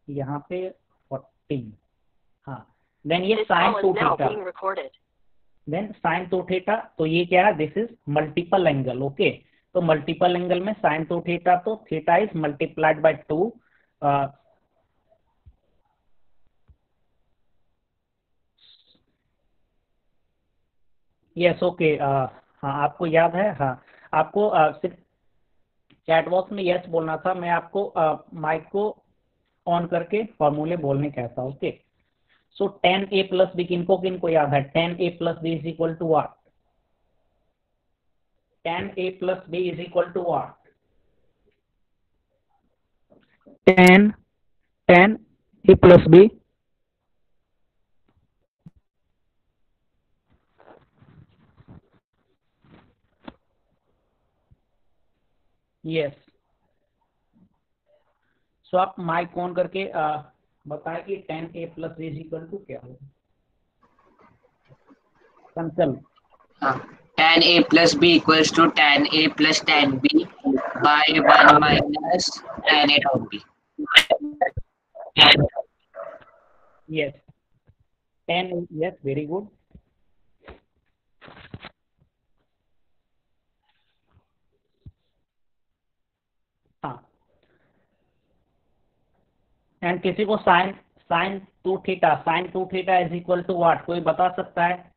यहाँ पे 14, हाँ। देन ये sine two theta, then sine two theta, तो ये क्या है, this is multiple angle, okay. तो मल्टीपल एंगल में साइन टू थीटा, तो theta is multiplied by 2। Yes, okay. हाँ, आपको याद है, हाँ। आपको सिर्फ चैट बॉक्स में यस बोलना था, मैं आपको माइक को ऑन करके फॉर्मूले बोलने कहता, okay. So tan A plus B, किनको याद है, tan A plus B is equal to what, tan A plus B is equal to what, tan tan A plus B, yes. So आप mic on करके बताएं कि tan A plus B is equal to क्या होगा, Kansal. tan a plus b equals to tan a plus tan b by 1 minus tan a dot b. Yes, tan, yes, very good. हाँ, and किसी को sine sine two theta is equal to what, कोई बता सकता है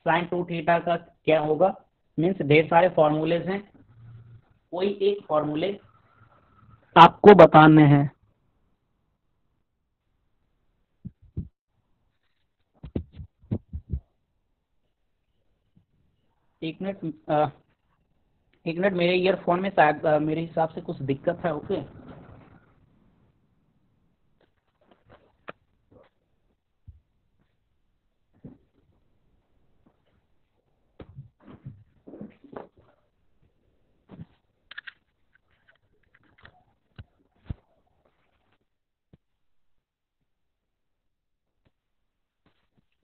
sign two theta का क्या होगा? मीन्स ढेर सारे फॉर्मूलेज हैं, कोई एक फॉर्मूले आपको बताने हैं। एक मिनट, एक मिनट, मेरे ईयरफोन में शायद मेरे हिसाब से कुछ दिक्कत है, ओके।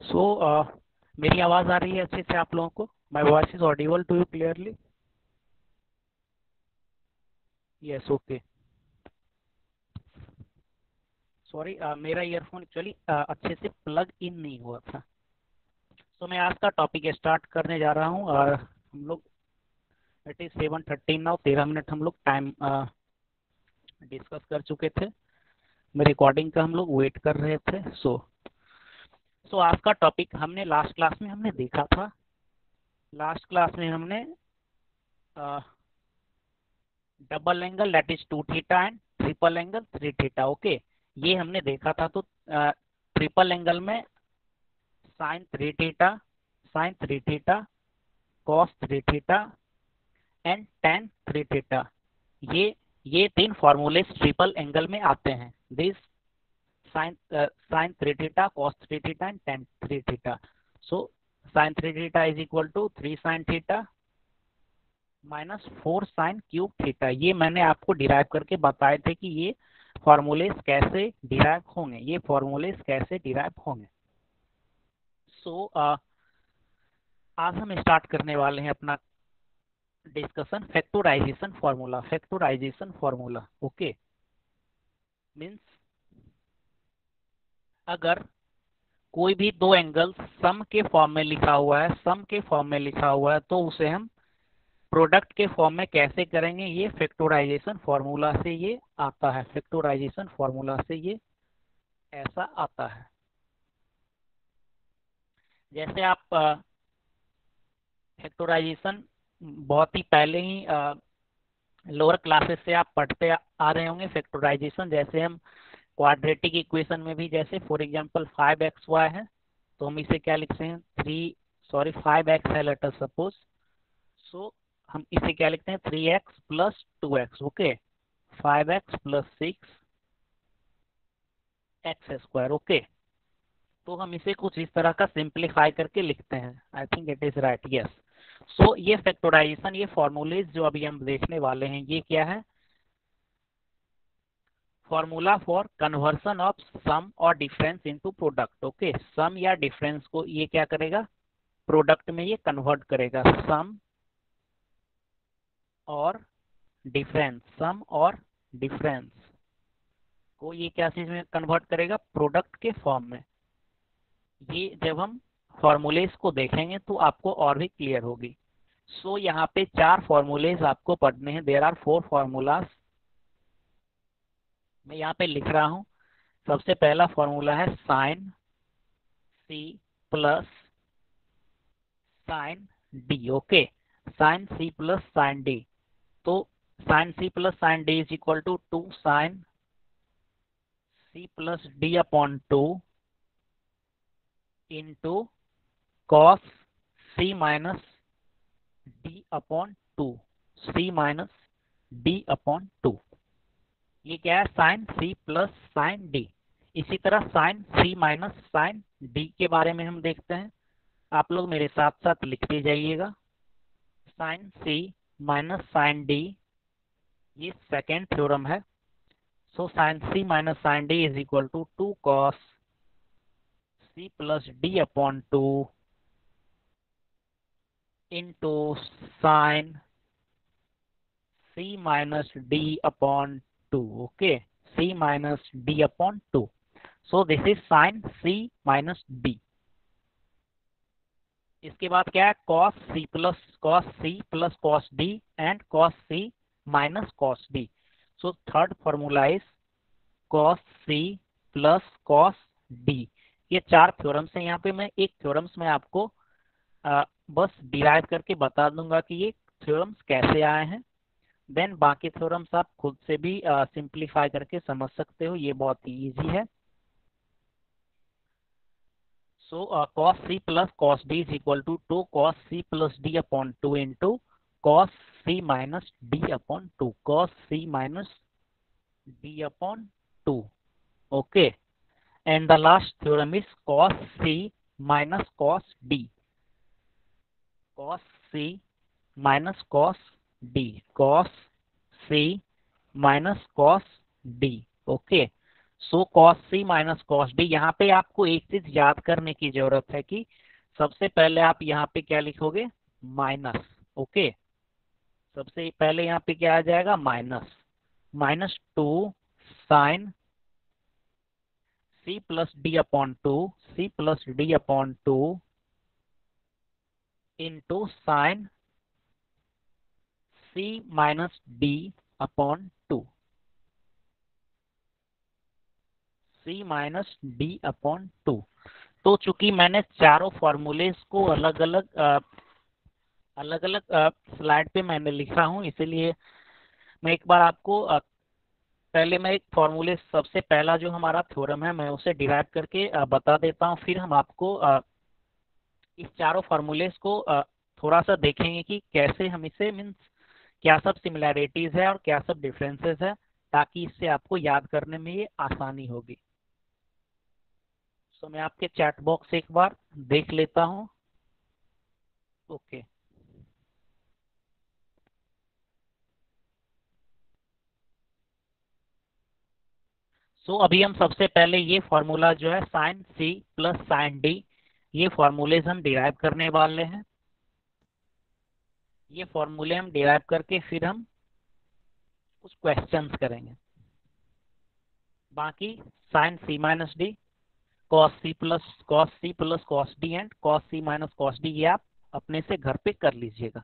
सो मेरी आवाज आ रही है अच्छे से आप लोगों को? My voice is audible to you clearly? Yes, okay. Sorry, मेरा ईयरफोन एक्चुअली अच्छे से प्लग इन नहीं हुआ था। तो मैं आज का टॉपिक स्टार्ट करने जा रहा हूँ, और हम लोग, इट इज 7:13 नाउ, 13 मिनट हम लोग टाइम डिस्कस कर चुके थे, रिकॉर्डिंग का हम लोग वेट कर रहे थे। सो आज का टॉपिक हमने लास्ट क्लास में हमने देखा था। लास्ट क्लास में हमने double angle that is 2 theta and triple angle 3 theta, okay, ये हमने देखा था। तो ट्रिपल एंगल में sine 3 theta, sine 3 theta, cos 3 theta and tan 3 theta, ये तीन फॉर्मूले ट्रिपल एंगल में आते हैं। This sine 3 theta, cos 3 theta and tan 3 theta. So sine 3 theta is equal to 3 sine theta minus 4 sine cube theta. ये मैंने आपको derive करके बताए थे कि ये फॉर्मूलेस कैसे डिराइव होंगे, ये फॉर्मूलेस कैसे डिराइव होंगे। सो आज हम स्टार्ट करने वाले हैं अपना discussion factorization formula, factorization formula, okay. Means अगर कोई भी दो एंगल सम के फॉर्म में लिखा हुआ है, सम के फॉर्म में लिखा हुआ है, तो उसे हम प्रोडक्ट के फॉर्म में कैसे करेंगे, ये फैक्टराइजेशन फार्मूला से ये आता है, फैक्टराइजेशन फार्मूला से ये ऐसा आता है। जैसे आप फैक्टराइजेशन बहुत ही पहले ही लोअर क्लासेस से आप पढ़ते आ रहे होंगे फैक्टराइजेशन। जैसे हम क्वाड्रेटिक इक्वेशन में भी, जैसे फॉर एग्जांपल 5xy है, तो हम इसे क्या लिखते हैं, 5x है लेटर सपोज। सो हम इसे क्या लिखते हैं, 3x plus 2x, okay, 5x plus 6x², okay. तो हम इसे कुछ इस तरह का सिंप्लीफाई करके लिखते हैं। I think it is right, yes. So ये फैक्टराइजेशन, ये फॉर्मूलेज जो अभी हम देखने वाले हैं, ये क्या है, formula for conversion of some और डिफरेंस इनटू प्रोडक्ट, ओके। सम या डिफरेंस को ये क्या करेगा, प्रोडक्ट में ये कन्वर्ट करेगा, सम और डिफरेंस, सम और डिफरेंस को ये क्या चीज में कन्वर्ट करेगा, प्रोडक्ट के फॉर्म में। ये जब हम फॉर्मूलेज को देखेंगे तो आपको और भी क्लियर होगी। सो यहाँ पे 4 फॉर्मूलेज आपको पढ़ने हैं। There are 4 formulas. मैं यहाँ पे लिख रहा हूँ। सबसे पहला फॉर्मूला है sine C plus sine D. Okay, sine C plus sine D. तो sine C plus sine D is equal to 2 sine C plus D upon 2 into cos C minus D upon 2, C minus D upon 2। ये क्या है, sine C plus sine D. इसी तरह sine C minus sine D के बारे में हम देखते हैं। आप लोग मेरे साथ साथ लिखते जाइएगा। Sine C minus sine D, ये सेकेंड थ्योरम है। So sine C minus sine D is equal to 2 cos C plus D upon 2 into sine C minus D upon 2। Okay, C minus D upon 2। So this is sine C minus D. इसके बाद क्या है, cos C plus cos D and cos C minus cos D. So third formula is cos C plus cos D. ये 4 theorems हैं। यहाँ पे मैं एक थ्योरम्स में आपको बस डिराइव करके बता दूंगा कि ये थ्योरम्स कैसे आए हैं। देन बाकी थ्योरम्स आप खुद से भी सिंप्लीफाई करके समझ सकते हो, ये बहुत ही ईजी है। सो cos c plus cos d is equal to 2 cos c plus d upon 2 into cos c minus d upon 2, cos c minus d upon 2. Okay, and the last theorem is cos c minus cos d, cos c minus cos d, cos c minus cos d. Okay, so cos C minus cos D. यहाँ पे आपको एक चीज याद करने की जरूरत है कि सबसे पहले आप यहाँ पे क्या लिखोगे, माइनस। ओके, सबसे पहले यहाँ पे क्या आ जाएगा, minus. Minus 2 sine C plus D upon 2, C plus D upon 2 into sine C minus D upon 2, C minus D upon 2। तो चूंकि मैंने चारों फॉर्मूलेज को अलग अलग स्लाइड पे मैंने लिखा हूँ, इसीलिए मैं एक बार आपको पहले मैं एक फॉर्मूले, सबसे पहला जो हमारा थ्योरम है मैं उसे डिराइव करके बता देता हूँ। फिर हम आपको इस चारों फॉर्मूलेज को थोड़ा सा देखेंगे कि कैसे हम इसे, मीन्स क्या सब सिमिलैरिटीज है और क्या सब डिफरेंसेस है, ताकि इससे आपको याद करने में ये आसानी होगी। तो मैं आपके चैट बॉक्स एक बार देख लेता हूँ। ओके, सो अभी हम सबसे पहले ये फॉर्मूला जो है sine C plus sine D, ये फॉर्मूलेज हम डिराइव करने वाले हैं। ये फॉर्मूले हम डिराइव करके फिर हम कुछ क्वेश्चंस करेंगे। बाकी sine C minus D, cos C plus cos D and cos C minus cos D, ये आप अपने से घर पे कर लीजिएगा।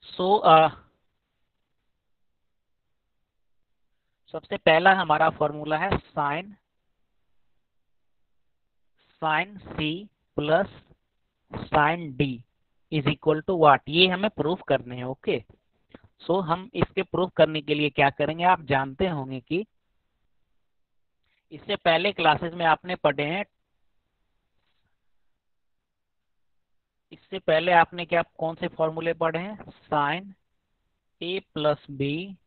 सो सबसे पहला हमारा फॉर्मूला है sine C plus sine D is equal to what, ये हमें प्रूफ करने हैं। ओके, सो हम इसके प्रूफ करने के लिए क्या करेंगे, आप जानते होंगे कि इससे पहले क्लासेस में आपने पढ़े हैं, इससे पहले आपने क्या, कौन से फॉर्मूले पढ़े हैं, sine A plus B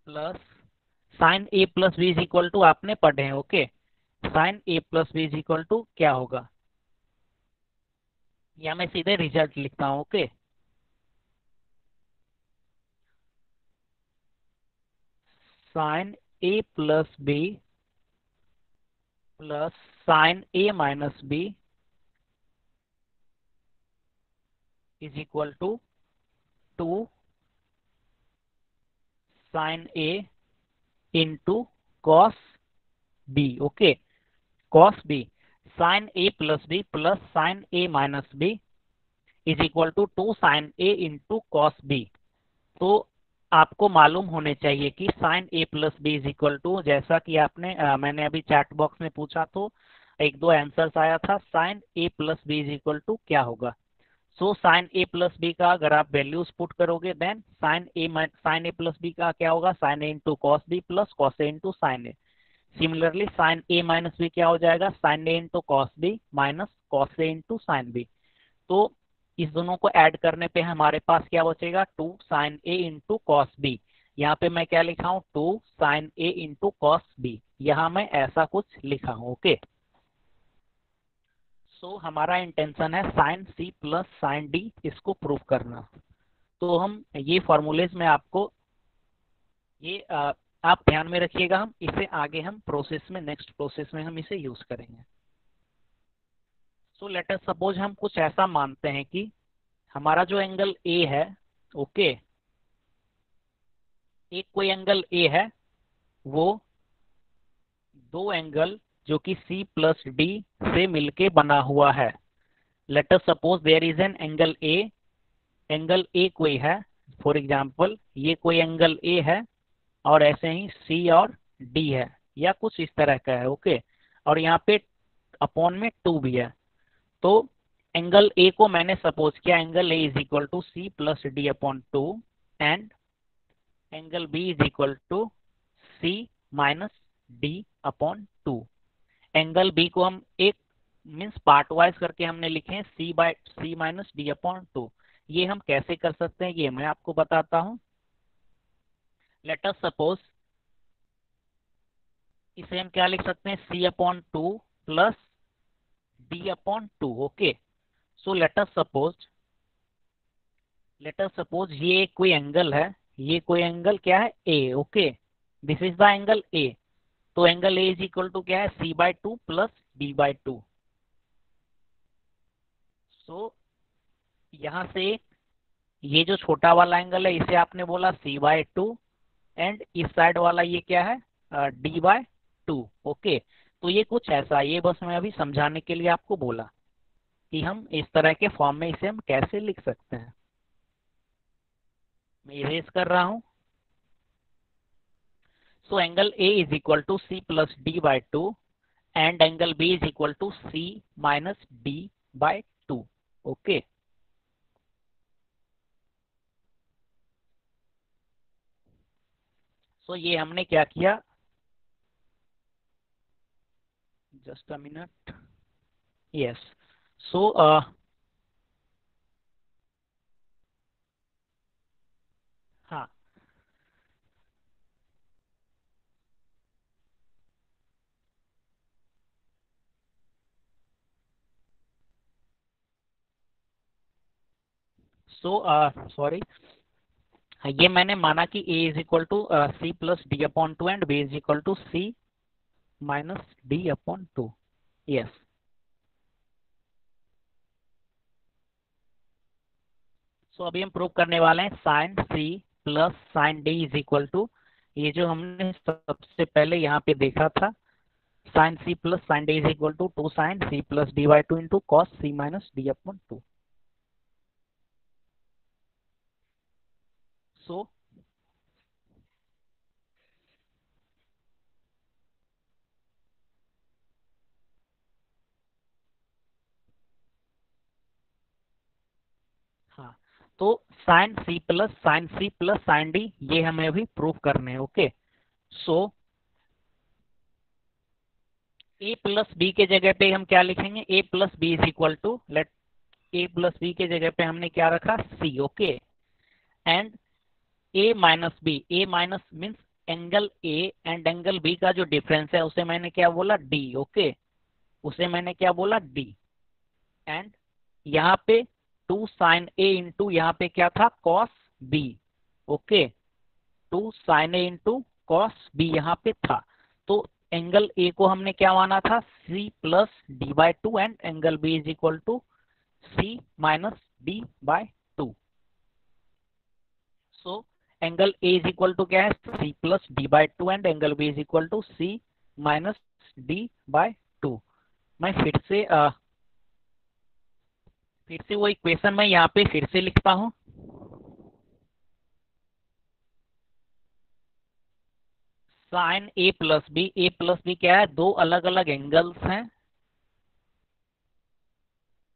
plus sine A plus B is equal to आपने पढ़े हैं। ओके, sine A plus B is equal to क्या होगा, या मैं सीधे रिजल्ट लिखता हूँ। Okay, sine A plus B plus sine A minus B is equal to 2 sine A into cos B. Okay, cos B, sine A plus B plus sine A minus B is equal to 2 sine A into cos B. तो आपको मालूम होने चाहिए कि sine A plus B is equal to, जैसा कि आपने मैंने अभी चैट बॉक्स में पूछा तो एक दो आंसर्स आया था, sine A plus B is equal to क्या होगा। So sine A plus B का अगर आप वैल्यूज पुट करोगे then sine A plus B का क्या होगा, sine A into cos B plus cos A into sine A. Similarly sine A minus B क्या हो जाएगा, sine A into cos B minus cos A into sine B. तो इस दोनों को ऐड करने पे हमारे पास क्या बचेगा, 2 sine A into cos B. यहाँ पे मैं क्या लिखा हूँ, 2 sine A into cos B, यहाँ मैं ऐसा कुछ लिखा हूँ। ओके, सो हमारा इंटेंशन है sine C plus sine D इसको प्रूव करना। तो हम ये फॉर्मूलेज में आपको ये आप ध्यान में रखिएगा, हम इसे आगे हम प्रोसेस में नेक्स्ट प्रोसेस में हम इसे यूज करेंगे। सो लेट अस सपोज हम कुछ ऐसा मानते हैं कि हमारा जो एंगल ए है, ओके, एक कोई एंगल ए है, वो दो एंगल जो कि सी प्लस डी से मिलके बना हुआ है। Let us suppose there is an angle A कोई है, फॉर एग्जांपल ये कोई एंगल ए है और ऐसे ही सी और डी है या कुछ इस तरह का है। ओके, और यहाँ पे अपॉन में 2 भी है। तो एंगल ए को मैंने सपोज किया angle A is equal to C plus D upon 2 and angle B is equal to C minus D upon 2। Angle B को हम एक मीन्स पार्ट वाइज करके हमने लिखे हैं सी माइनस डी अपॉन 2। ये हम कैसे कर सकते हैं ये मैं आपको बताता हूँ। लेट अस सपोज इसे हम क्या लिख सकते हैं, C upon 2 plus D upon 2। Okay, so let us suppose ये कोई एंगल है, ये कोई एंगल क्या है, A. Okay, this is the angle A. तो angle A is equal to क्या है, C by 2 plus D by 2। So यहाँ से ये जो छोटा वाला एंगल है इसे आपने बोला सी बाय 2 एंड इस साइड वाला ये क्या है, डी बाय 2। ओके, तो ये कुछ ऐसा, ये बस मैं अभी समझाने के लिए आपको बोला कि हम इस तरह के फॉर्म में इसे हम कैसे लिख सकते हैं। मैं इरेज कर रहा हूं। So angle A is equal to C plus D by 2 and angle B is equal to C minus D by 2। Okay, so ये हमने क्या किया, just a minute, yes. So हाँ, सो सॉरी, ये मैंने माना कि a is equal to C plus D upon 2 and b is equal to C minus D upon 2। Yes, so अभी हम प्रूव करने वाले हैं sine C plus sine D is equal to, ये जो हमने सबसे पहले यहाँ पे देखा था, sine C plus sine D is equal to 2 sine C plus D by 2 into cos C minus D upon 2। So हाँ, तो sine C plus sine D ये हमें अभी प्रूव करने हैं। Okay, so A plus B के जगह पे हम क्या लिखेंगे, A plus B is equal to, let A plus B के जगह पे हमने क्या रखा, C. Okay, and A minus means angle A and angle B का जो डिफरेंस है उसे मैंने क्या बोला, डी। ओके, उसे मैंने क्या बोला, डी। एंड यहाँ पे 2 साइन ए इंटू यहाँ पे क्या था, cos B. Okay, 2 sine A into cos B यहाँ पे था। तो एंगल ए को हमने क्या माना था, C plus D by two, and angle B is equal to C minus D by two. So angle A is equal to क्या है, C plus D by two, and angle B is equal to C minus D by two. मैं फिर से वो equation मैं यहाँ पे फिर से लिखता हूँ। साइन ए प्लस बी क्या है, दो अलग अलग एंगल्स हैं,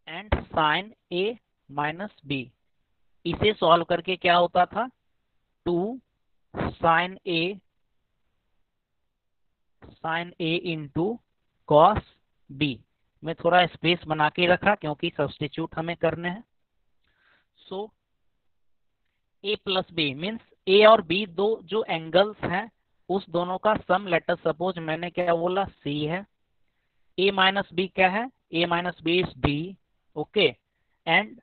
and sine A minus B, इसे सॉल्व करके क्या होता था, two sine A into cos B. मैं थोड़ा स्पेस बना के रखा क्योंकि सब्स्टिट्यूट हमें करने हैं। सो ए प्लस बी मीन्स ए और बी दो जो एंगल्स हैं उस दोनों का सम, लेटर सपोज मैंने क्या बोला, सी है। ए माइनस बी क्या है, A minus B is D, okay. And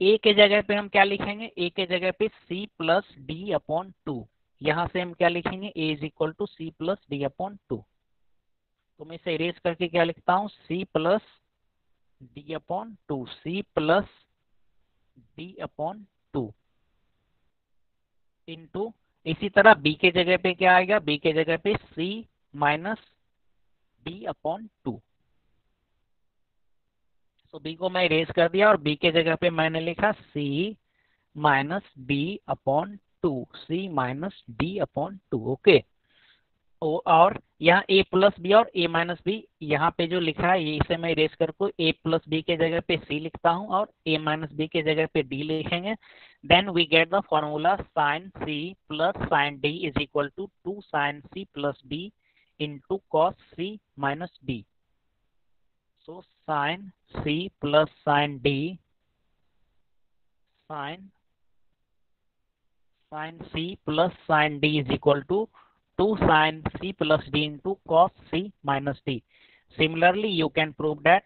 A के जगह पे हम क्या लिखेंगे, ए के जगह पे C plus D upon two. यहां से हम क्या लिखेंगे, A is equal to C plus D upon two. तो मैं इसे इरेज करके क्या लिखता हूँ, C plus D upon two, C plus D upon two into, इसी तरह बी के जगह पे क्या आएगा, बी के जगह पे सी माइनस डी अपॉन टू। तो बी को मैं इरेज कर दिया और बी के जगह पे मैंने लिखा C minus D upon two, C minus D upon two, okay. और यहाँ a प्लस बी और a माइनस बी यहाँ पे जो लिखा है ये, इसे मैं इरेज करके a प्लस बी के जगह पे c लिखता हूँ और a माइनस बी के जगह पे d लिखेंगे। Then we get the formula sine c plus sine d is equal to two sine c plus d into cos c minus d। So sine c plus sine d, sine c plus sine d is equal to 2 sin c plus d into cos c minus d. Similarly, you can prove that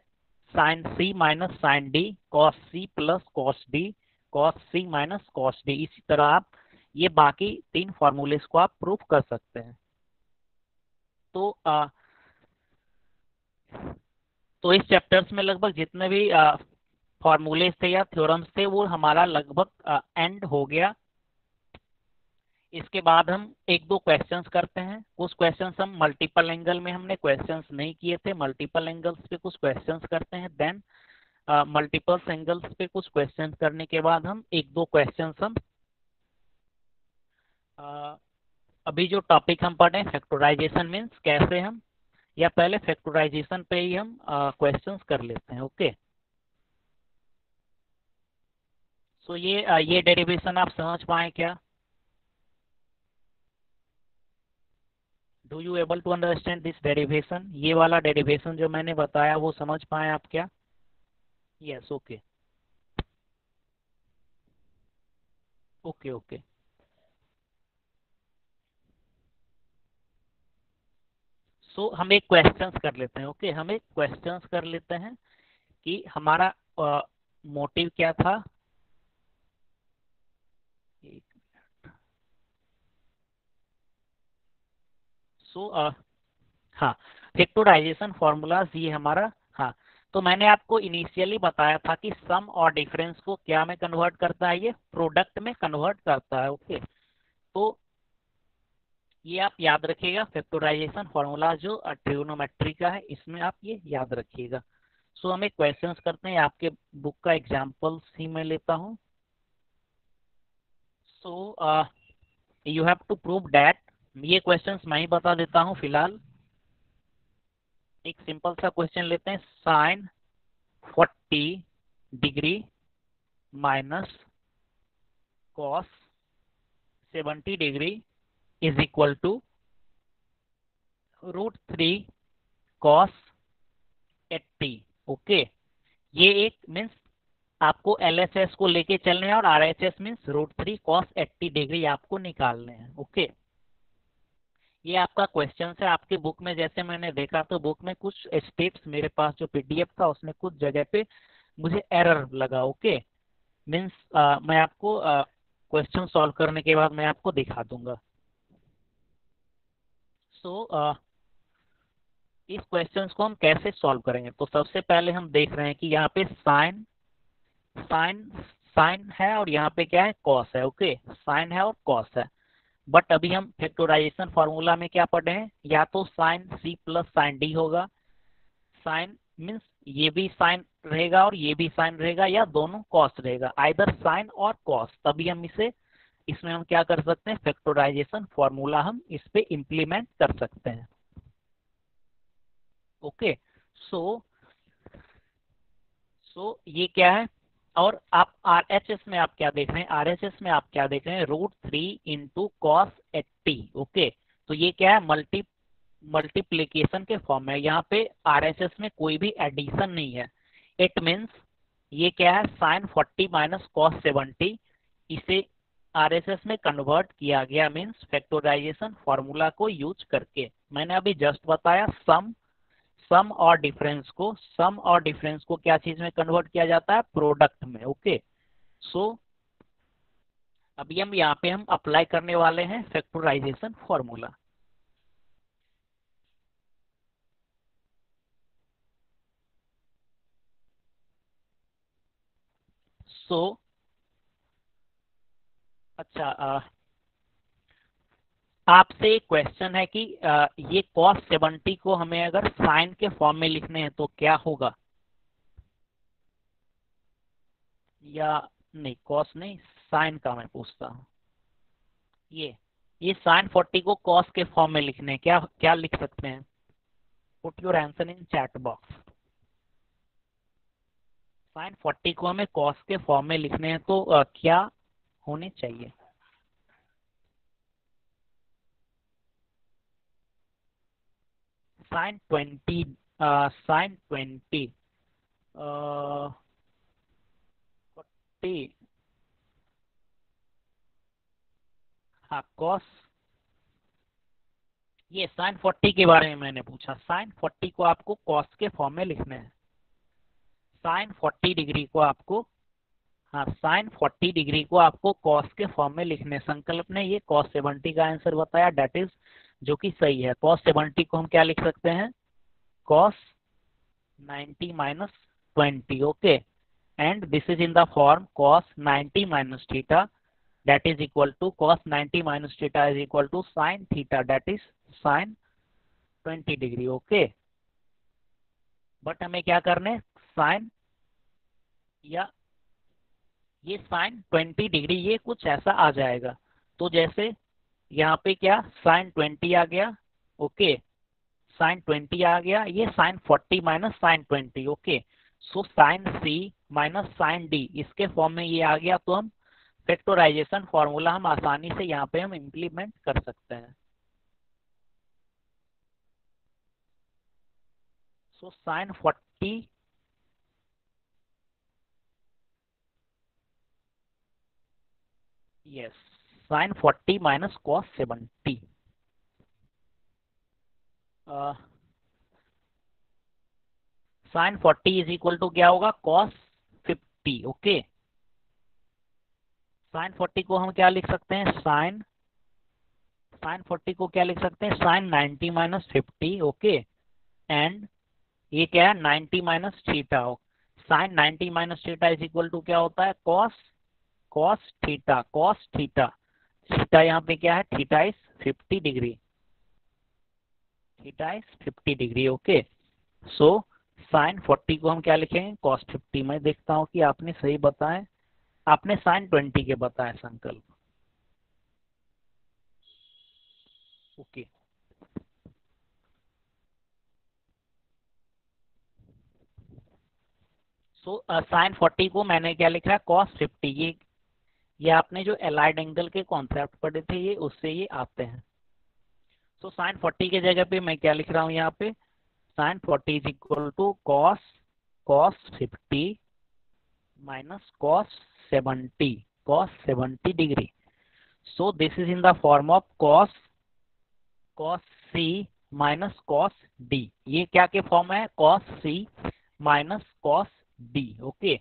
sin c minus sin d, cos c plus cos d, cos c minus cos d। इसी तरह आप ये बाकी तीन formulas को आप prove कर सकते हैं। तो इस चैप्टर्स में लगभग जितने भी फॉर्मूलेस थे या थ्योरम्स थे वो हमारा लगभग एंड हो गया। इसके बाद हम एक दो क्वेश्चंस करते हैं। कुछ क्वेश्चंस हम मल्टीपल एंगल में हमने क्वेश्चंस नहीं किए थे, मल्टीपल एंगल्स पे कुछ क्वेश्चंस करते हैं। देन मल्टीपल एंगल्स पे कुछ क्वेश्चंस करने के बाद हम एक दो क्वेश्चंस हम अभी जो टॉपिक हम पढ़े फैक्टराइजेशन मीन्स कैसे हम, या पहले फैक्टराइजेशन पे ही हम क्वेश्चंस कर लेते हैं, ओके। सो ये डेरिवेशन आप समझ पाए क्या? Do you able to understand this derivation? ये वाला डेरिवेशन जो मैंने बताया वो समझ पाए आप क्या? Yes, okay okay okay. So हम एक क्वेश्चंस कर लेते हैं, ओके। हम एक क्वेश्चंस कर लेते हैं कि हमारा मोटिव क्या था। सो हाँ, फैक्टराइजेशन फॉर्मूलाज ये हमारा, हाँ। तो मैंने आपको इनिशियली बताया था कि सम और डिफरेंस को क्या में कन्वर्ट करता है, ये प्रोडक्ट में कन्वर्ट करता है, ओके। तो ये आप याद रखिएगा, फैक्टराइजेशन फॉर्मूला जो ट्रिग्नोमेट्री का है इसमें आप ये याद रखिएगा। सो हम एक क्वेश्चंस करते हैं, आपके बुक का एग्जांपल ही मैं लेता हूँ। So you have to prove that, ये क्वेश्चंस मैं ही बता देता हूँ फिलहाल। एक सिंपल सा क्वेश्चन लेते हैं, sine 40 degree minus cos 70 degree is equal to √3 cos 80, okay. ये एक मीन्स आपको LHS को लेके चलने हैं और RHS मीन्स √3 कॉस 80 डिग्री आपको निकालने हैं, ओके। ये आपका क्वेश्चन है आपके बुक में, जैसे मैंने देखा तो बुक में कुछ स्टेप्स मेरे पास जो PDF था उसमें कुछ जगह पे मुझे एरर लगा, ओके। मीन्स मैं आपको क्वेश्चन सॉल्व करने के बाद मैं आपको दिखा दूंगा। सो इस क्वेश्चन को हम कैसे सॉल्व करेंगे? तो सबसे पहले हम देख रहे हैं कि यहाँ पे साइन साइन साइन है और यहाँ पे क्या है, कॉस है। ओके, साइन है और कॉस है। बट अभी हम फैक्टराइजेशन फॉर्मूला में क्या पढ़े हैं, या तो sine C plus sine D होगा। साइन मीन्स ये भी साइन रहेगा और ये भी साइन रहेगा, या दोनों कॉस रहेगा, आइदर साइन और कॉस। तभी हम इसमें हम क्या कर सकते हैं, फैक्टराइजेशन फॉर्मूला हम इस पे इम्प्लीमेंट कर सकते हैं। ओके, सो ये क्या है? और आप आरएचएस में आप क्या देख रहे हैं, आरएचएस में आप क्या देख रहे हैं, √3 इंटू कॉस 80। ओके, तो ये क्या है, मल्टीप्लीकेशन के फॉर्म में। यहाँ पे आरएचएस में कोई भी एडिशन नहीं है। इट मीन्स ये क्या है, साइन 40 माइनस कॉस 70। इसे आरएचएस में कन्वर्ट किया गया, मीन्स फैक्टराइजेशन फॉर्मूला को यूज करके। मैंने अभी जस्ट बताया सम और डिफरेंस को क्या चीज में कन्वर्ट किया जाता है, प्रोडक्ट में। ओके, सो अभी हम यहाँ पे हम अप्लाई करने वाले हैं फैक्टराइजेशन फॉर्मूला। सो अच्छा, आपसे एक क्वेश्चन है कि ये cos 70 को हमें अगर साइन के फॉर्म में लिखने हैं तो क्या होगा, या नहीं, cos नहीं, साइन का मैं पूछता हूँ। ये साइन 40 को cos के फॉर्म में लिखने हैं, क्या क्या लिख सकते हैं? Put your answer in chat box. Sine 40 को हमें cos के फॉर्म में लिखने हैं तो क्या होने चाहिए? साइन 20, साइन 20 40, हाँ cos, ये साइन 40 के बारे में मैंने पूछा। साइन 40 को आपको cos के फॉर्म में लिखना है। साइन 40 डिग्री को आपको, हाँ साइन 40 डिग्री को आपको cos के फॉर्म में लिखने। संकल्प ने ये cos 70 का आंसर बताया, डेट इज, जो कि सही है। cos 70 को हम क्या लिख सकते हैं, cos 90 minus 20। Okay, and this is in the form cos 90 minus theta, that is equal to cos 90 minus theta is equal to sin theta, that is sin 20 degree. Okay, but हमें क्या करना है, साइन, या ये sign 20 degree ये कुछ ऐसा आ जाएगा। तो जैसे यहाँ पे क्या साइन 20 आ गया। ओके, साइन 20 आ गया, ये sine 40 minus sine 20। Okay, so sine C minus sine D, इसके फॉर्म में ये आ गया। तो हम फैक्टराइजेशन फॉर्मूला हम आसानी से यहाँ पे हम इम्प्लीमेंट कर सकते हैं। So sine 40, yes, sine 40 minus cos 70। Sine 40 is equal to क्या होगा, कॉस 50। ओके, साइन 40 को हम क्या लिख सकते हैं, साइन 40 को क्या लिख सकते हैं, साइन 90 माइनस 50। ओके, एंड ये क्या है, 90 minus theta. Sine 90 minus theta is equal to क्या होता है, cos cos theta. Cos theta, theta यहाँ पे क्या है, theta is 50 degree, theta is 50 degree. Okay, so sine 40 को हम क्या लिखेंगे, कॉस 50। मैं देखता हूँ कि आपने सही बताया, आपने साइन 20 के बताया संकल्प। ओके, सो साइन 40 को मैंने क्या लिखा है, कॉस 50। ये आपने जो एलाइड एंगल के कॉन्सेप्ट पढ़े थे, ये उससे ये आते हैं। सो साइन 40 की जगह पे मैं क्या लिख रहा हूँ यहाँ पे, sine 40 is equal to cos cos 50 minus cos 70 degree. So this is in the form of cos C minus cos D. ये क्या के फॉर्म है, cos C minus cos D. Okay,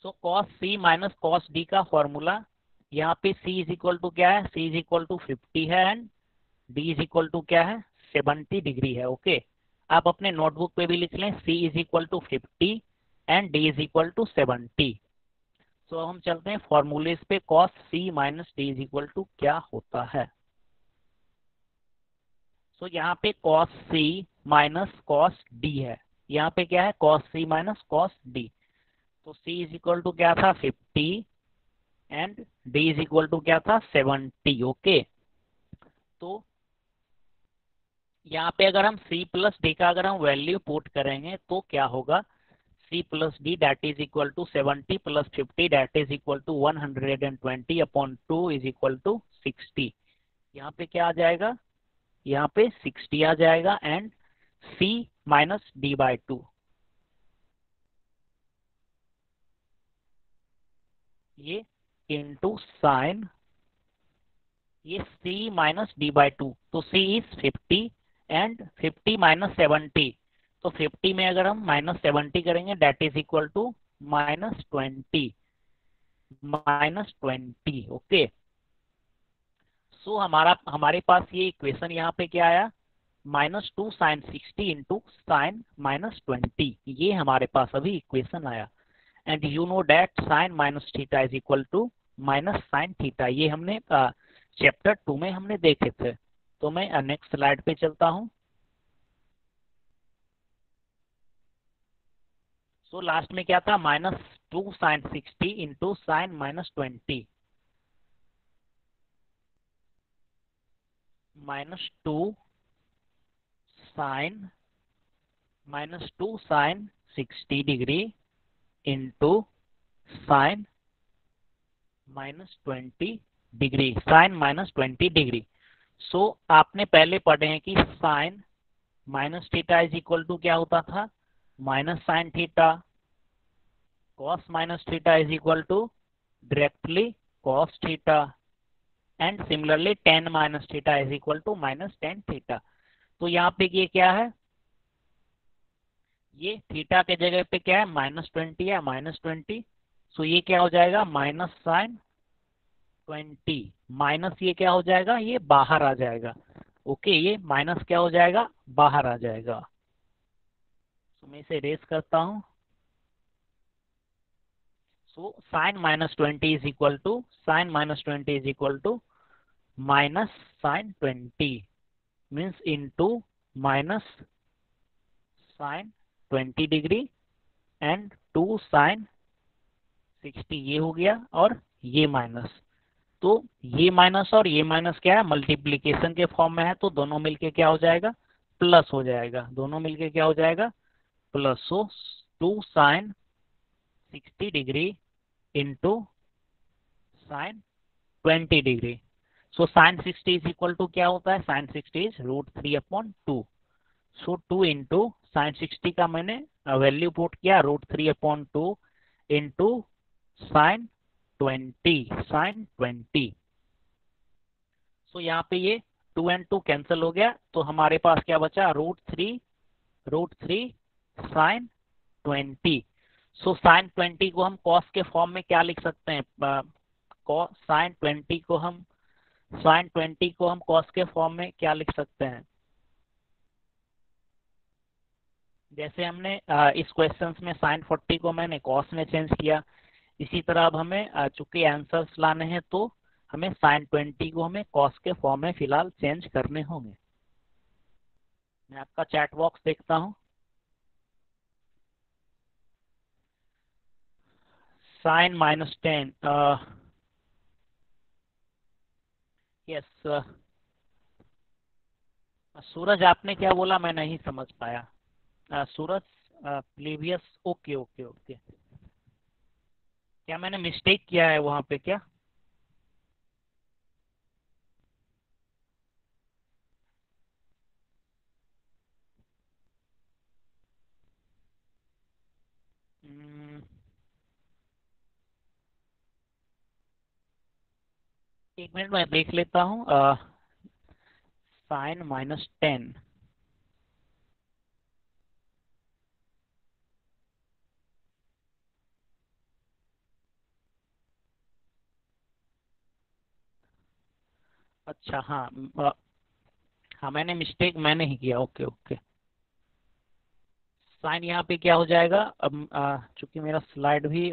so cos C minus cos D का formula, यहाँ पे c is equal to क्या है, c is equal to 50 है, and d is equal to क्या है, 70 डिग्री है। ओके, आप अपने नोटबुक पे भी लिख लें C is equal to 50 and D is equal to 70। So हम चलते हैं फॉर्मूलेस पे, cos C minus D is equal to क्या होता है। सो यहाँ पे cos C minus cos D है, यहाँ पे क्या है cos C minus cos D। तो C इज इक्वल टू क्या था 50 and D is equal to क्या था 70। ओके, तो यहाँ पे अगर हम C प्लस D का अगर हम वैल्यू पुट करेंगे तो क्या होगा, C plus D that is equal to 70 plus 50 that is equal to 120 upon 2 is equal to 60। यहाँ पे क्या आ जाएगा, यहाँ पे 60 आ जाएगा and C minus D by 2, ये इंटू साइन ये C माइनस D बाई 2। तो C इज 50 एंड 50 माइनस 70, तो 50 में अगर हम माइनस 70 करेंगे that is equal to minus 20, minus 20। Okay, so हमारे पास ये इक्वेशन यहाँ पे क्या आया, -2 साइन 60 इंटू साइन -20, ये हमारे पास अभी इक्वेशन आया। And you know that sine minus theta is equal to minus sine theta, ये हमने चैप्टर 2 में हमने देखे थे। तो मैं नेक्स्ट स्लाइड पे चलता हूँ। सो लास्ट में क्या था, -2 sine 60 into sine -20, -2 sine -2 sine 60 degree into sine -20 degree, sine -20 degree. So आपने पहले पढ़े हैं कि sine minus theta is equal to क्या होता था, minus sine theta, cos minus theta is equal to directly cos theta, and similarly tan minus theta is equal to minus tan theta. तो यहाँ पे ये क्या है, ये थीटा के जगह पे क्या है -20 है, -20। सो ये क्या हो जाएगा माइनस साइन 20, माइनस ये क्या हो जाएगा, ये बाहर आ जाएगा। ओके, ये माइनस क्या हो जाएगा, बाहर आ जाएगा। तो मैं इसे रेस करता हूँ। So sine -20 is equal to sine -20 is equal to minus sine 20 means into minus sine 20 degree and 2 sine 60, ये हो गया और ये माइनस। तो ये माइनस और ये माइनस क्या है, मल्टीप्लीकेशन के फॉर्म में है, तो दोनों मिलके क्या हो जाएगा, प्लस हो जाएगा। दोनों मिलके क्या हो जाएगा, plus. So 2 sine 60 degree into sine 20 degree. So sine 60 is equal to क्या होता है, sine 60 is √3/2। So 2 into sine 60 का मैंने वैल्यू पुट किया √3/2 इंटू साइन 20। सो यहाँ पे ये 2 and 2 कैंसिल हो गया, तो हमारे पास क्या बचा, √3 साइन 20। सो साइन 20 को हम कॉस के फॉर्म में क्या लिख सकते हैं, साइन 20 को हम कॉस के फॉर्म में क्या लिख सकते हैं, जैसे हमने इस क्वेश्चन में साइन 40 को मैंने कॉस में चेंज किया, इसी तरह अब हमें चूंकि आंसर्स लाने हैं तो हमें साइन 20 को हमें कॉस के फॉर्म में फिलहाल चेंज करने होंगे। मैं आपका चैट बॉक्स देखता हूँ। साइन -10, यस सूरज, आपने क्या बोला मैं नहीं समझ पाया। सूरज प्रीवियस, ओके ओके ओके, क्या मैंने मिस्टेक किया है वहां पे क्या? हम्म, एक मिनट मैं देख लेता हूँ। साइन -10, अच्छा हाँ, हाँ मिस्टेक मैंने ही किया। Okay okay. साइन यहाँ पे क्या हो जाएगा, अब चूंकि मेरा स्लाइड भी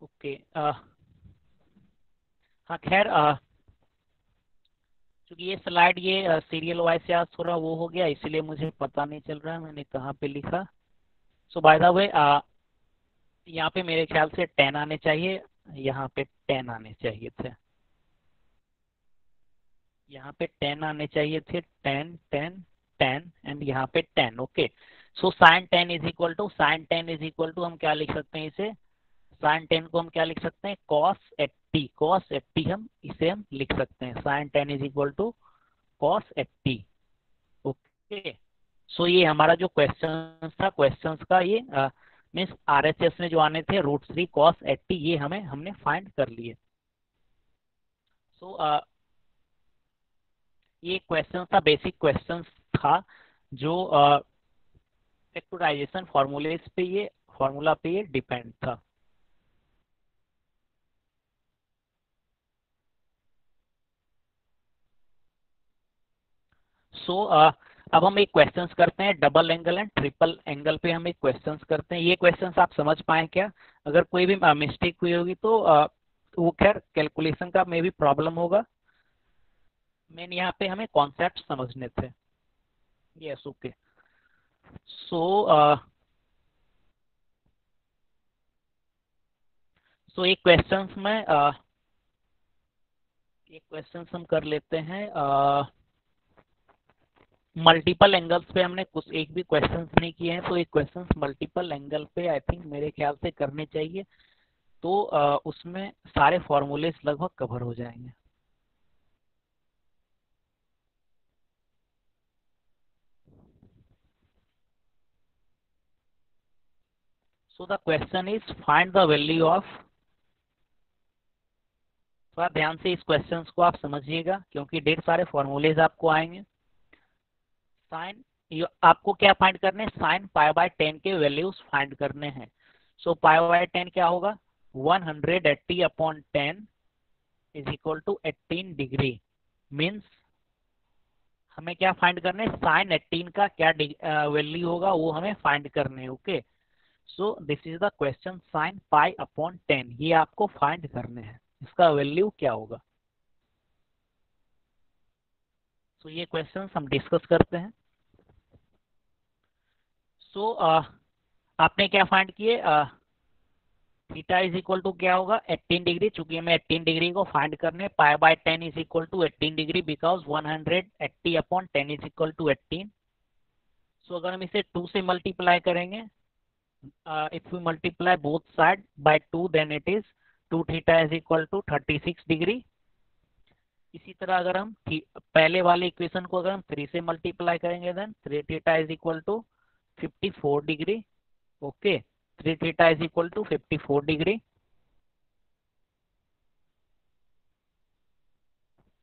ओके हाँ खैर चूंकि ये स्लाइड ये सीरियल वाइज से आज थोड़ा वो हो गया, इसीलिए मुझे पता नहीं चल रहा है मैंने कहाँ पे लिखा। सो बाय द वे यहाँ पे मेरे ख्याल से 10 आने चाहिए, यहाँ पे 10 आने चाहिए थे, यहाँ पे 10 आने चाहिए थे, 10 10 10 एंड यहाँ पे 10। Okay so sine 10 is equal to, sine 10 is equal to हम क्या लिख सकते हैं इसे, साइन 10 को हम क्या लिख सकते हैं, कॉस 80, कॉस 80 हम इसे हम लिख सकते हैं, sine 10 is equal to cos 80। Okay so ये हमारा जो क्वेश्चन था, क्वेश्चन का ये मीन्स आरएचएस में जो आने थे √3 cos 80, ये हमने फाइंड कर लिए। सो ये क्वेश्चन था, बेसिक क्वेश्चन था जो फैक्टराइजेशन फॉर्मूलेस पे ये फॉर्मूला पे ये डिपेंड था। सो अब हम एक क्वेश्चंस करते हैं, double angle and triple angle पे हम एक क्वेश्चंस करते हैं। ये क्वेश्चंस आप समझ पाए क्या? अगर कोई भी मिस्टेक हुई होगी तो वो खैर कैलकुलेशन का में भी प्रॉब्लम होगा, मेन यहाँ पे हमें कॉन्सेप्ट समझने थे। Yes okay. सो एक क्वेश्चंस में एक क्वेश्चंस हम कर लेते हैं, मल्टीपल एंगल्स पे हमने कुछ एक भी क्वेश्चंस नहीं किए हैं, तो एक क्वेश्चंस मल्टीपल एंगल पे आई थिंक मेरे ख्याल से करने चाहिए, तो उसमें सारे फॉर्मूलेस लगभग कवर हो जाएंगे। So the question is find the value of, थोड़ा ध्यान से इस क्वेश्चन को आप समझिएगा क्योंकि ढेर सारे फॉर्मूलेज आपको आएंगे। साइन आपको क्या फाइंड करने हैं, साइन π/10 के वैल्यूज फाइंड करने हैं। सो π/10 क्या होगा, 180/10 is equal to 18 degree. Means हमें क्या फाइंड करने हैं, साइन 18 का क्या वैल्यू होगा वो हमें फाइंड करने हैं। Okay so this is the question, sine π/10 ये आपको फाइंड करने हैं, इसका वैल्यू क्या होगा। सो ये क्वेश्चन हम डिस्कस करते हैं। सो आपने क्या फाइंड किए, थीटा इज इक्वल टू क्या होगा 18 डिग्री, चूंकि हमें 18 डिग्री को फाइंड करने, π/10 is equal to 18 degree because 180/10 is equal to 18। So अगर हम इसे 2 से मल्टीप्लाई करेंगे, if we multiply both side by 2 then it is 2 theta is equal to 36 degree. इसी तरह अगर हम पहले वाले इक्वेशन को अगर हम 3 से मल्टीप्लाई करेंगे then 3 theta is equal to 54 degree. Okay 3 theta is equal to 54 degree.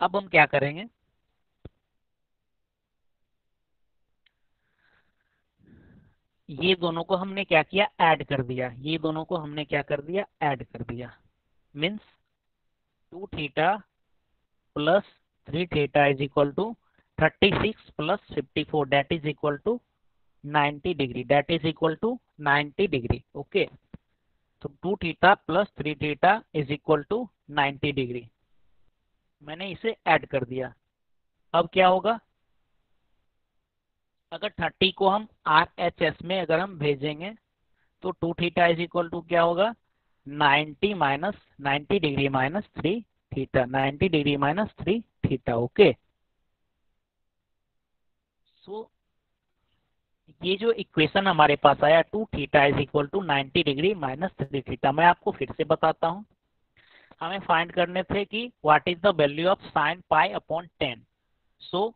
अब हम क्या करेंगे, ये दोनों को हमने क्या किया, ऐड कर दिया, ये दोनों को हमने क्या कर दिया, ऐड कर दिया। Means 2 theta plus 3 theta is equal to 36 plus 54 that is equal to 90 degree, that is equal to 90 degree. Okay तो 2 theta plus 3 theta is equal to 90 degree, मैंने इसे ऐड कर दिया। अब क्या होगा, अगर 30 को हम RHS में अगर हम भेजेंगे तो 2 थीटा इज इक्वल टू क्या होगा, 90 degree minus 3 theta, 90 degree minus 3 theta. Okay so ये जो इक्वेशन हमारे पास आया 2 theta is equal to 90 degree minus 3 theta, मैं आपको फिर से बताता हूँ। हमें फाइंड करने थे कि what is the value of sine π/10। So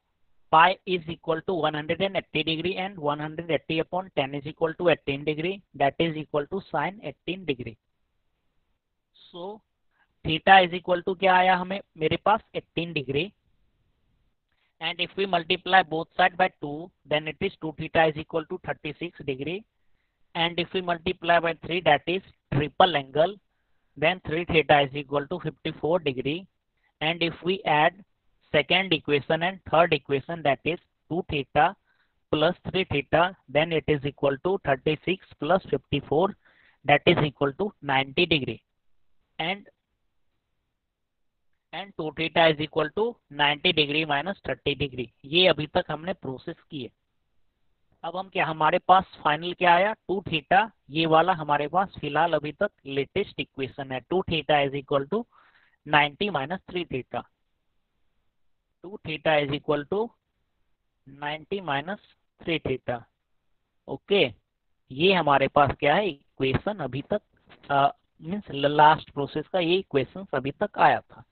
pi is equal to 180 degree and 180/10 is equal to 18 degree, that is equal to sin 18 degree. So theta is equal to क्या आया हमें मेरे पास 18 degree, and if we multiply both side by 2 then it is 2 theta is equal to 36 degree, and if we multiply by 3, that is triple angle, then 3 theta is equal to 54 degree. And if we add second equation and third equation, that is 2 theta plus 3 theta, then it is equal to 36 plus 54, that is equal to 90 degree. And 2 theta is equal to 90 degree minus 30 degree. ये अभी तक हमने process किए। अब हम क्या, हमारे पास final क्या आया, 2 थीटा, ये वाला हमारे पास फिलहाल अभी तक लेटेस्ट इक्वेशन है। 2 theta is equal to 90 minus 3 theta, 2 theta is equal to 90 minus 3 theta. Okay, ये हमारे पास क्या है इक्वेशन अभी तक, मीन्स लास्ट प्रोसेस का ये इक्वेशन अभी तक आया था।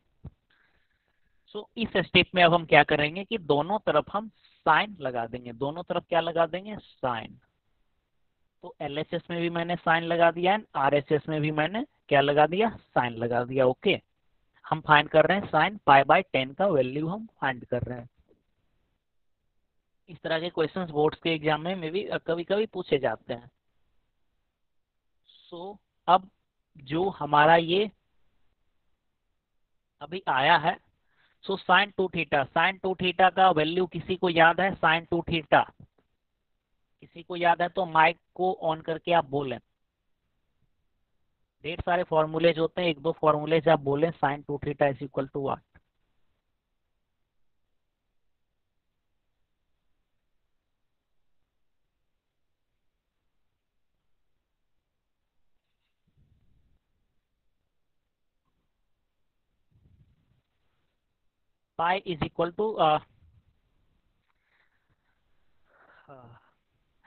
सो इस स्टेप में अब हम क्या करेंगे कि दोनों तरफ हम साइन लगा देंगे। दोनों तरफ क्या लगा देंगे, साइन। तो एलएचएस में भी मैंने साइन लगा दिया एंड आरएचएस में भी मैंने क्या लगा दिया, साइन लगा दिया। ओके, हम फाइंड कर रहे हैं साइन π/10 का वैल्यू हम फाइंड कर रहे हैं। इस तरह के क्वेश्चंस बोर्ड्स के एग्जाम में भी कभी कभी पूछे जाते हैं। सो अब जो हमारा ये अभी आया है, so sine 2 theta, sine 2 theta का वैल्यू किसी को याद है, साइन 2 थीटा किसी को याद है तो माइक को ऑन करके आप बोलें। ढेर सारे फॉर्मूलेज होते हैं, एक दो फॉर्मूलेज आप बोलें, sine 2 theta is equal to what. Pi is equal to,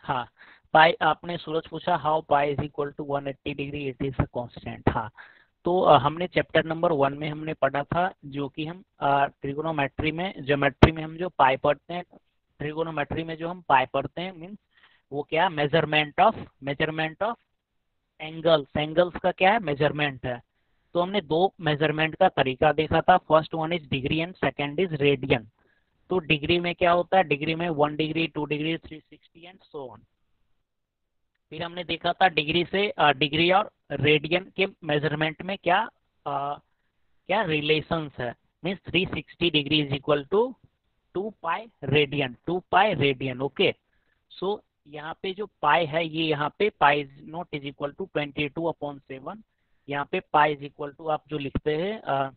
हाँ, पाई आपने सूरज पूछा, how pi is equal to 180 degree, it is a constant. हाँ, तो हमने चैप्टर नंबर 1 में हमने पढ़ा था, जो कि हम ट्रिगोनोमेट्री में, ज्योमेट्री में हम जो पाई पढ़ते हैं, ट्रिगोनोमेट्री में जो हम पाई पढ़ते हैं, मीन्स वो क्या, मेजरमेंट ऑफ एंगल्स, एंगल्स का क्या है, मेजरमेंट है। तो हमने दो मेजरमेंट का तरीका देखा था, first one is degree and second is radian. तो डिग्री में क्या होता है, डिग्री में 1 degree, 2 degree, 360 and so on. फिर हमने देखा था डिग्री से डिग्री और रेडियन के मेजरमेंट में क्या क्या रिलेशंस है, means 360 degree is equal to 2 pi radian, 2 pi radian. Okay, so यहाँ पे जो पाई है, ये यहाँ पे pi is not is equal to 22/7, यहाँ पे पाई इज इक्वल टू आप जो लिखते हैं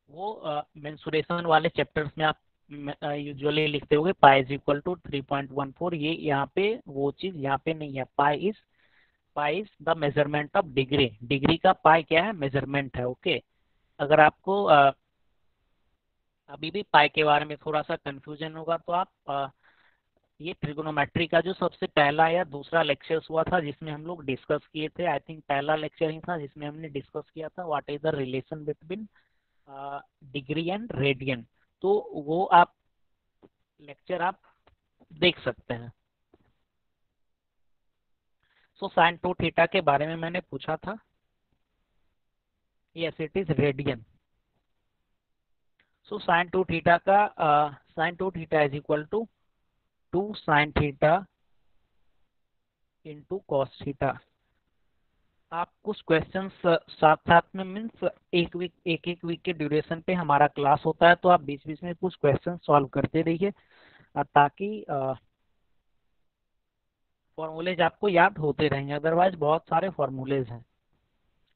वो मेंसुरेशन वाले चैप्टर्स में आप यूजुअली लिखते होंगे, पाई इज इक्वल टू 3.14। ये यहाँ पे वो चीज यहाँ पे नहीं है, pi is the measurement of degree, degree का पाई क्या है, मेजरमेंट है। ओके, अगर आपको अभी भी पाई के बारे में थोड़ा सा कंफ्यूजन होगा तो आप ये ट्रिगोनोमेट्री का जो सबसे पहला या दूसरा लेक्चर हुआ था जिसमें हम लोग डिस्कस किए थे, आई थिंक पहला लेक्चर ही था जिसमें हमने डिस्कस किया था what is the relation between degree and radian. तो वो आप लेक्चर आप देख सकते हैं। सो साइन 2 थीटा के बारे में मैंने पूछा था, yes it is radian. So sine 2 theta का sine 2 theta is equal to 2 sine theta into cos theta. आप कुछ क्वेश्चंस साथ साथ में, मीन्स एक वीक के ड्यूरेशन पे हमारा क्लास होता है, तो आप बीच बीच में कुछ क्वेश्चन सॉल्व करते रहिए ताकि फॉर्मूलेज आपको याद होते रहेंगे। अदरवाइज बहुत सारे फॉर्मूलेज हैं,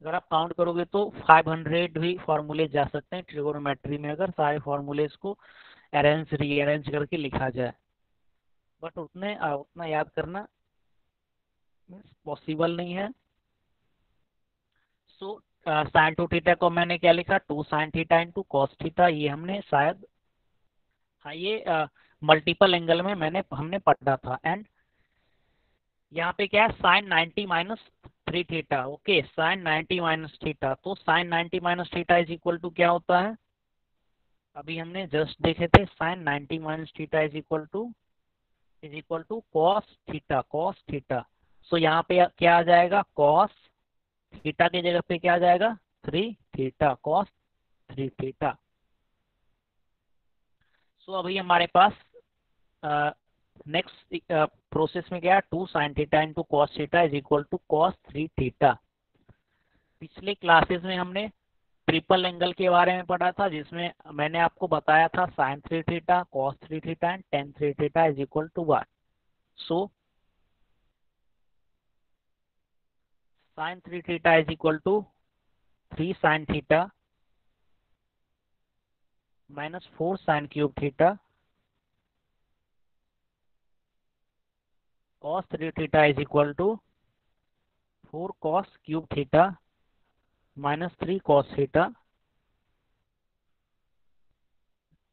अगर आप काउंट करोगे तो 500 भी फॉर्मूलेज जा सकते हैं ट्रिगोनोमेट्री में, अगर सारे फॉर्मूलेज को अरेंज रीअरेंज करके लिखा जाए। बट उतना याद करना पॉसिबल नहीं है। सो साइन 2 थीटा को मैंने क्या लिखा, 2 sine theta into cos theta. ये हमने शायद, हाँ, ये मल्टीपल एंगल में हमने पढ़ा था। एंड यहाँ पे क्या है, sine 90 minus 3 theta. Okay, sine 90 minus theta, तो sine 90 minus theta is equal to क्या होता है, अभी हमने जस्ट देखे थे, sine 90 minus theta is equal to cos theta. So यहाँ पे क्या आ जाएगा, कॉस थीटा की जगह पे क्या आ जाएगा, 3 थीटा, कॉस 3 थीटा। सो अभी हमारे पास नेक्स्ट प्रोसेस में क्या, 2 sine theta into cos theta is equal to cos 3 theta. पिछले क्लासेस में हमने ट्रिपल एंगल के बारे में पढ़ा था, जिसमें मैंने आपको बताया था sine 3 theta, cos 3 theta and tan 3 theta is equal to 1। So sine 3 theta is equal to 3 sine theta minus 4 sine cube theta, cos 3 theta is equal to 4 cos cube theta minus 3 cos theta,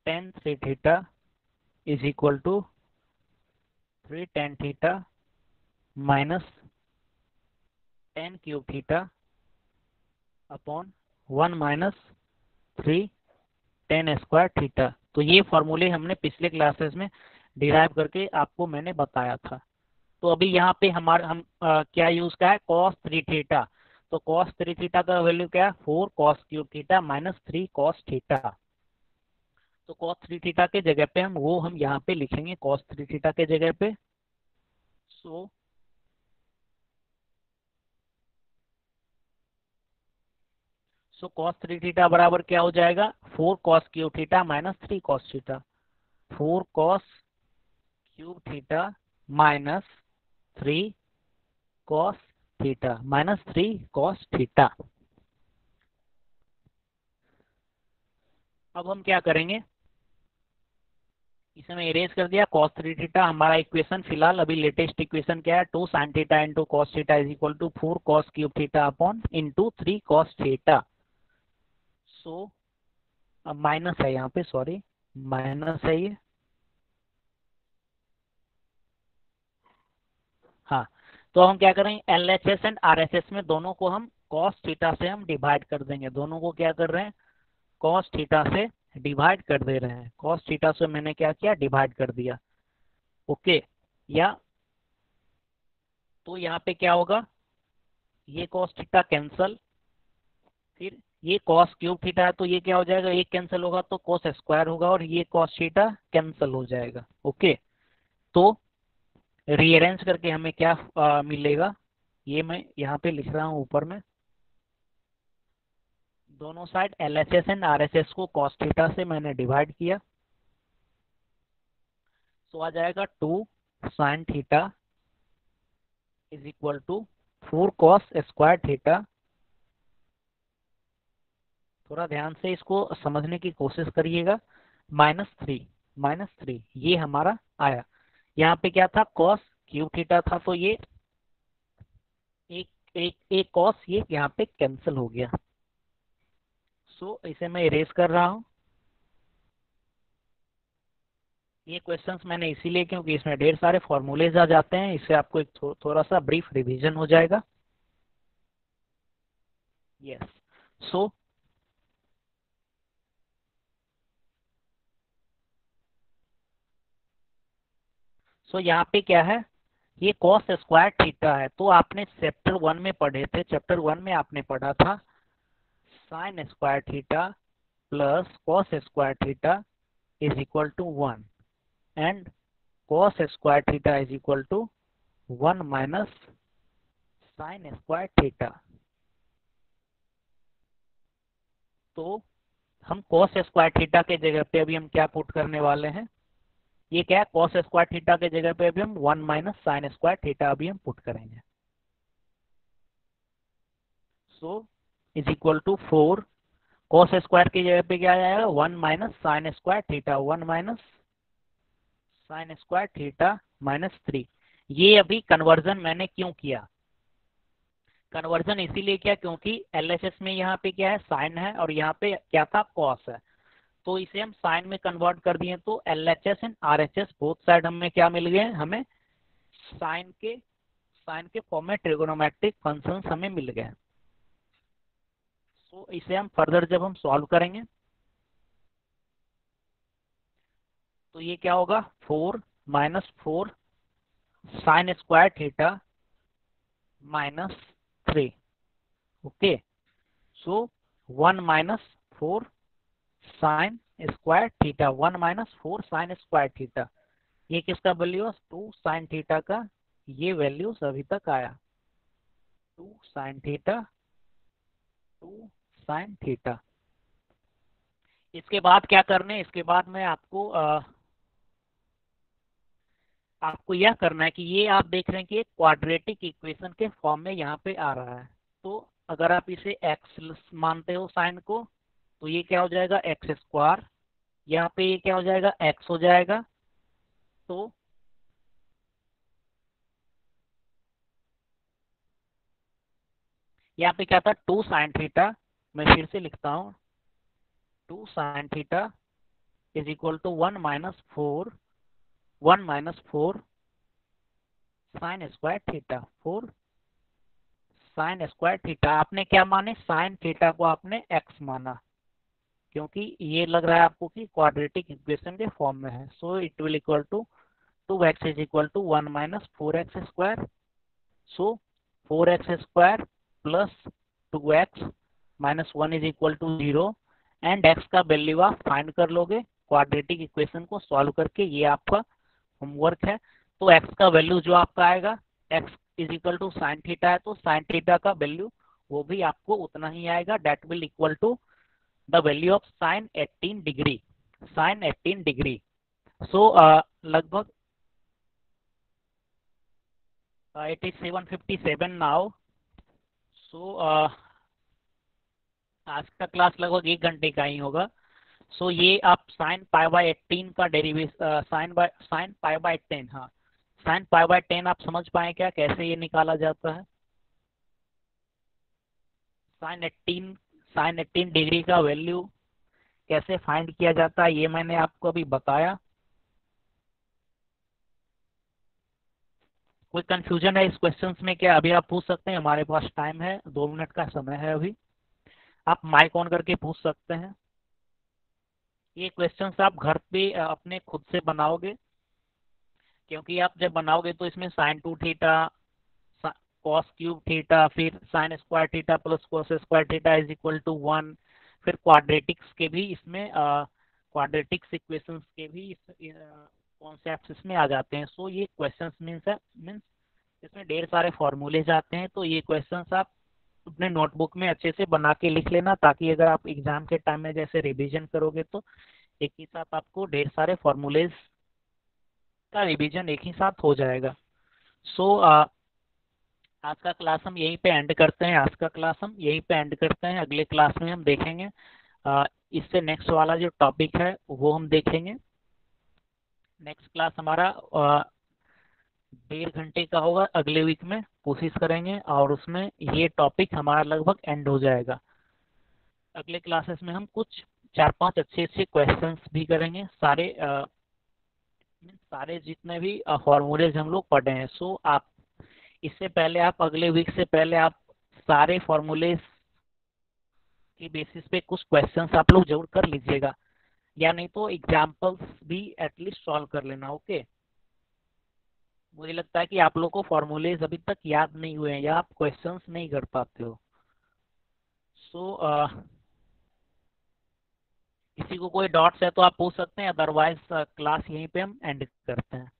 tan 3 theta is equal to 3 tan theta minus 10 cube theta upon 1 minus 3 tan square theta. तो ये फॉर्मूले हमने पिछले classes में derive करके आपको मैंने बताया था। तो अभी यहाँ पे हमारा क्या यूज का है, cos 3 थीटा। तो cos 3 थीटा का वैल्यू क्या है, 4 cos cube theta minus 3 cos theta. तो cos 3 थीटा के जगह पे हम यहाँ पे लिखेंगे cos 3 थीटा के जगह पे। सो cos 3 थीटा बराबर क्या हो जाएगा, 4 cos cube theta minus 3 cos theta, 4 cos cube theta minus 3 cos theta minus 3 cos theta. अब हम क्या करेंगे, इसे मैं इरेज कर दिया। cos 3 थीटा हमारा इक्वेशन फिलहाल अभी लेटेस्ट इक्वेशन क्या है, 2 sin theta into cos theta is equal to 4 cos cube theta upon into 3 cos theta. So minus है यहाँ पे, सॉरी माइनस है ये, हाँ। तो हम क्या करेंगे, LHS एंड RHS में दोनों को हम cos थीटा से हम डिवाइड कर देंगे। दोनों को क्या कर रहे हैं, cos थीटा से डिवाइड कर दे रहे हैं। cos थीटा से मैंने क्या किया, डिवाइड कर दिया। ओके, या तो यहाँ पे क्या होगा, ये cos थीटा कैंसल, फिर ये cos क्यूब थीटा है तो ये क्या हो जाएगा, ये कैंसिल होगा तो cos स्क्वायर होगा और ये cos थीटा कैंसिल हो जाएगा। ओके, तो रीअरेंज करके हमें क्या मिलेगा, ये मैं यहाँ पे लिख रहा हूँ ऊपर में, दोनों साइड LHS एंड RHS को cos थीटा से मैंने डिवाइड किया। तो आ जाएगा 2 sin theta is equal to 4 cos square theta. थोड़ा ध्यान से इसको समझने की कोशिश करिएगा। माइनस थ्री ये हमारा आया। यहाँ पे क्या था, cos क्यूब थीटा था तो ये एक एक एक cos ये यहाँ पे कैंसिल हो गया। सो इसे मैं इरेज कर रहा हूँ। ये क्वेश्चंस मैंने इसीलिए क्योंकि इसमें ढेर सारे फॉर्मूलेज आ जाते हैं, इससे आपको एक थोड़ा सा ब्रीफ रिवीजन हो जाएगा। यस, सो यहाँ पे क्या है, ये cos स्क्वायर थीटा है। तो आपने चैप्टर 1 में पढ़े थे, चैप्टर 1 में आपने पढ़ा था sine square theta plus cos square theta is equal to 1 and cos square theta is equal to 1 minus sine square theta. तो हम cos स्क्वायर थीटा के जगह पे अभी हम क्या पुट करने वाले हैं, ये क्या है, cos स्क्वायर थीटा के जगह पे अभी हम 1 माइनस साइन स्क्वायर थीटा अभी हम पुट करेंगे। So is equal to 4 cos square की जगह पे क्या आ जाएगा, 1 minus sine square theta, 1 minus sine square theta minus 3। ये अभी कन्वर्जन मैंने क्यों किया, कन्वर्जन इसीलिए किया क्योंकि LHS में यहाँ पे क्या है, साइन है और यहाँ पे क्या था, कॉस है। तो इसे हम साइन में कन्वर्ट कर दिए तो LHS and RHS both side हमें क्या मिल गए, हमें साइन के फॉर्म में ट्रिगोनोमेट्रिक फंक्शंस हमें मिल गए। तो इसे हम फर्दर जब हम सॉल्व करेंगे तो ये क्या होगा, 4 minus 4 sine square theta minus 3। Okay, so 1 minus 4 sine square theta, 1 minus 4 sine square theta. ये किसका वैल्यू है? 2 साइन थीटा का ये वैल्यू अभी तक आया, 2 साइन थीटा, 2 साइन थीटा। इसके बाद क्या करना है? इसके बाद में आपको यह करना है कि ये आप देख रहे हैं कि एक क्वाड्रेटिक इक्वेशन के फॉर्म में यहाँ पे आ रहा है। तो अगर आप इसे x मानते हो साइन को, तो ये क्या हो जाएगा? X square. यहाँ पे ये क्या हो जाएगा? x हो जाएगा। तो यहाँ पे क्या था? 2 साइन थीटा। मैं फिर से लिखता हूँ, 2 sine theta is equal to 1 - 4 sine square theta, 4 sine square theta. आपने क्या माने? साइन थीटा को आपने x माना, क्योंकि ये लग रहा है आपको कि क्वाड्रेटिक इक्वेशन के फॉर्म में है। So it will equal to 2x is equal to 1 - 4x²। So 4x² plus 2x -1 is equal to 0। And x का वैल्यू आप फाइंड कर लोगे क्वाड्रेटिक इक्वेशन को सॉल्व करके। ये आपका होमवर्क है। तो x का वैल्यू जो आपका आएगा, x is equal to sine theta है, तो साइन थीटा का वैल्यू वो भी आपको उतना ही आएगा, that will equal to the value of sine 18 degree, sine 18 degree. So लगभग it is 7:57 नाउ। सो आज का क्लास लगभग 1 घंटे का ही होगा। सो ये आप साइन पाई बाय 18 का डेरिवेशन, साइन पाई बाय 10, हाँ साइन पाई बाय 10 आप समझ पाए क्या, कैसे ये निकाला जाता है? साइन 18 डिग्री का वैल्यू कैसे फाइंड किया जाता है, ये मैंने आपको अभी बताया। कोई कंफ्यूजन है इस क्वेश्चंस में क्या? अभी आप पूछ सकते हैं, हमारे पास टाइम है, 2 मिनट का समय है अभी। आप माइक ऑन करके पूछ सकते हैं। ये क्वेश्चंस आप घर पे अपने खुद से बनाओगे, क्योंकि आप जब बनाओगे तो इसमें sine 2 theta, cos cube theta, फिर sine square theta plus cos square theta is equal to 1, फिर क्वाड्रेटिक्स के भी इसमें क्वाड्रेटिक्स इक्वेशंस के भी कॉन्सेप्ट्स इसमें आ जाते हैं। सो ये क्वेश्चंस मीन्स इसमें ढेर सारे फॉर्मूलेज आते हैं। तो ये क्वेश्चंस आप अपने नोटबुक में अच्छे से बना के लिख लेना, ताकि अगर आप एग्जाम के टाइम में जैसे रिवीजन करोगे तो एक ही साथ आपको ढेर सारे फॉर्मूलेज का रिवीजन एक ही साथ हो जाएगा। सो आज का क्लास हम यहीं पे एंड करते हैं, आज का क्लास हम यहीं पे एंड करते हैं। अगले क्लास में हम देखेंगे इससे नेक्स्ट वाला जो टॉपिक है वो हम देखेंगे। नेक्स्ट क्लास हमारा 1.5 घंटे का होगा, अगले वीक में कोशिश करेंगे, और उसमें ये टॉपिक हमारा लगभग एंड हो जाएगा। अगले क्लासेस में हम कुछ 4-5 अच्छे अच्छे क्वेश्चंस भी करेंगे, सारे जितने भी फॉर्मूलेज हम लोग पढ़े हैं। सो आप इससे पहले, आप अगले वीक से पहले आप सारे फॉर्मूलेज की बेसिस पे कुछ क्वेश्चंस आप लोग जरूर कर लीजिएगा, या नहीं तो एग्जाम्पल्स भी एटलीस्ट सॉल्व कर लेना। ओके, मुझे लगता है कि आप लोग को फॉर्मूलेज अभी तक याद नहीं हुए हैं, या आप क्वेश्चंस नहीं कर पाते हो। सो किसी को कोई डाउट्स है तो आप पूछ सकते हैं, अदरवाइज क्लास यहीं पे हम एंड करते हैं।